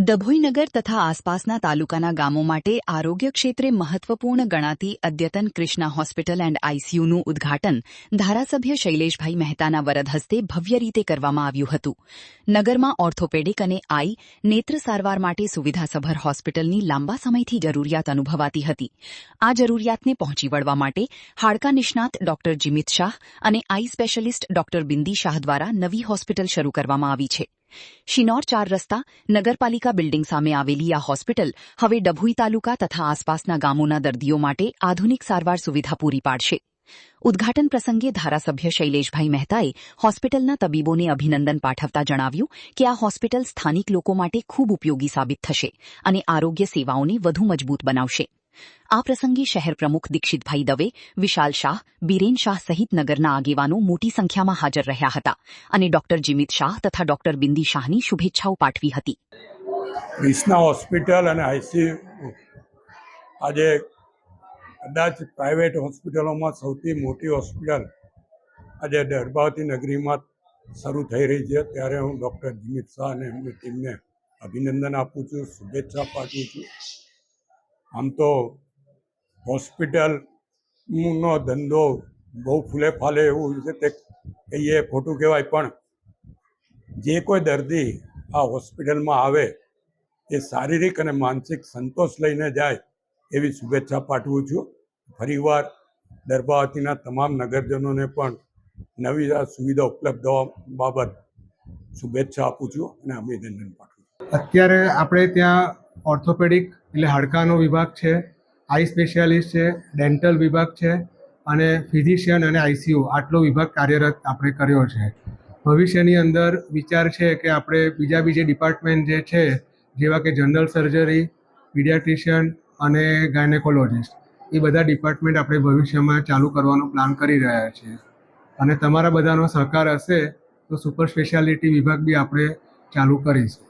ડભોઈનગર તથા આસપાસના તાલુકાના ગામો માટે આરોગ્ય ક્ષેત્રે મહત્વપૂર્ણ ગણાતી અદ્યતન કૃષ્ણા હોસ્પિટલ એન્ડ આઈસીયુનું ઉદ્ઘાટન ધારાસભ્ય શૈલેષભાઈ મહેતાના વરદ હસ્તે ભવ્ય રીતે કરવામાં આવ્યું હતું. નગરમાં ઓર્થોપેડિક અને આઈ નેત્ર સારવાર માટે સુવિધાસભર હોસ્પિટલની લાંબા સમયથી જરૂરિયાત અનુભવાતી હતી. આ જરૂરિયાતને પહોંચી વળવા માટે હાડકા નિષ્ણાત ડોક્ટર જીમિત શાહ અને આઈ સ્પેશિયાલિસ્ટ ડોક્ટર બિંદી શાહ દ્વારા નવી હોસ્પિટલ શરૂ કરવામાં આવી છે. શિનોર 4 રસ્તા નગરપાલિકા બિલ્ડિંગ સામે આવેલી આ હોસ્પિટલ હવે ડભોઈ તાલુકા તથા આસપાસના ગામોના દર્દીઓ માટે આધુનિક સારવાર સુવિધા પૂરી પાડશે. ઉદ્ઘાટન પ્રસંગે ધારાસભ્ય શૈલેષભાઈ મહેતાએ હોસ્પિટલના તબીબોને અભિનંદન પાઠવતા જણાવ્યું કે આ હોસ્પિટલ સ્થાનિક લોકો માટે ખૂબ ઉપયોગી સાબિત થશે અને આરોગ્ય સેવાઓને વધુ મજબૂત બનાવશે. આ પ્રસંગે શહેર પ્રમુખ દીક્ષિતભાઈ દવે, વિશાલ શાહ, બીરેન શાહ સહિત નગરના આગેવાનો મોટી સંખ્યામાં હાજર રહ્યા હતા અને ડોક્ટર જીમિત શાહ તથા ડોક્ટર બિંદી શાહની શુભેચ્છાઓ પાઠવી હતી. કૃષ્ણા હોસ્પિટલ અને આઈસીયુ આજે કદાચ પ્રાઇવેટ હોસ્પિટલોમાં સૌથી મોટી હોસ્પિટલ આજે દર્ભાવતી નગરીમાં શરૂ થઈ રહી છે. ત્યારે હું ડૉક્ટર જીમિત શાહ અને એમની ટીમને અભિનંદન આપું છું, શુભેચ્છા પાઠવું છું. આમ તો હોસ્પિટલનો ધંધો બહુ ફૂલે ફાલે એવું છે તે કહીએ ખોટું કહેવાય, પણ જે કોઈ દર્દી આ હોસ્પિટલમાં આવે એ શારીરિક અને માનસિક સંતોષ લઈને જાય એવી શુભેચ્છા પાઠવું છું. ફરીવાર દર્ભાવતીના તમામ નગરજનોને પણ નવી આ સુવિધા ઉપલબ્ધ બાબત શુભેચ્છા આપું છું અને અભિનંદન પાઠવું છું. અત્યારે આપણે ત્યાં ઓર્થોપેડિક એટલે હાડકાનો વિભાગ છે, આઈ સ્પેશિયાલિસ્ટ છે, ડેન્ટલ વિભાગ છે અને ફિઝિશિયન અને આઈસીયુ આટલો વિભાગ કાર્યરત આપણે કર્યો છે. ભવિષ્યની અંદર વિચાર છે કે આપણે બીજા ડિપાર્ટમેન્ટ જે છે જેવા કે જનરલ સર્જરી, પીડિયાટ્રિશિયન અને ગાયનેકોલોજીસ્ટ એ બધા ડિપાર્ટમેન્ટ આપણે ભવિષ્યમાં ચાલુ કરવાનો પ્લાન કરી રહ્યા છીએ અને તમારા બધાનો સહકાર હશે તો સુપર સ્પેશિયાલિટી વિભાગ બી આપણે ચાલુ કરીશું.